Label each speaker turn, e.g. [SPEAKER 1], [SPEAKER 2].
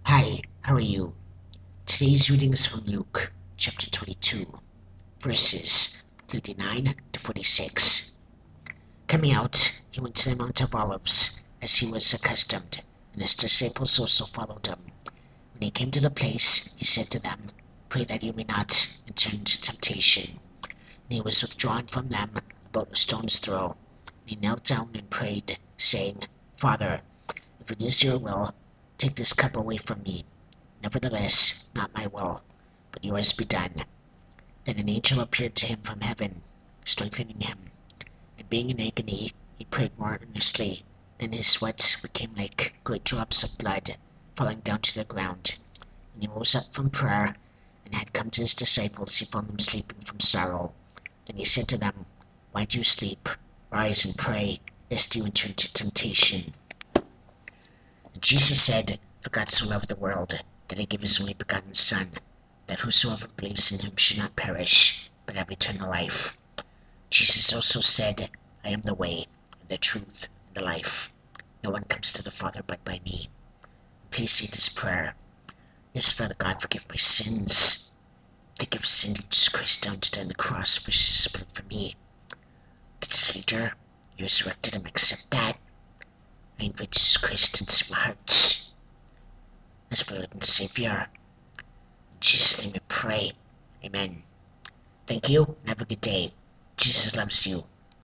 [SPEAKER 1] Hi, how are you? Today's reading is from Luke, chapter 22, verses 39 to 46. Coming out, he went to the Mount of Olives, as he was accustomed, and his disciples also followed him. When he came to the place, he said to them, "Pray that you may not enter into temptation." And he was withdrawn from them about a stone's throw. And he knelt down and prayed, saying, "Father, if it is your will, take this cup away from me. Nevertheless, not my will, but yours be done." Then an angel appeared to him from heaven, strengthening him. And being in agony, he prayed more earnestly. Then his sweat became like great drops of blood falling down to the ground. And he rose up from prayer, and had come to his disciples. He found them sleeping from sorrow. Then he said to them, "Why do you sleep? Rise and pray, lest you enter into temptation." And Jesus said, "For God so loved the world, that he gave his only begotten Son, that whosoever believes in him should not perish, but have eternal life." Jesus also said, "I am the way, and the truth, and the life. No one comes to the Father but by me." Please say this prayer. Yes, Father God, forgive my sins. Thank you for sending Jesus Christ down to die on the cross for his blood for me. Good Savior, you resurrected him. I accept that. I invite Jesus Christ into my heart as my Lord and Savior. In Jesus' name I pray. Amen. Thank you, and have a good day. Jesus loves you.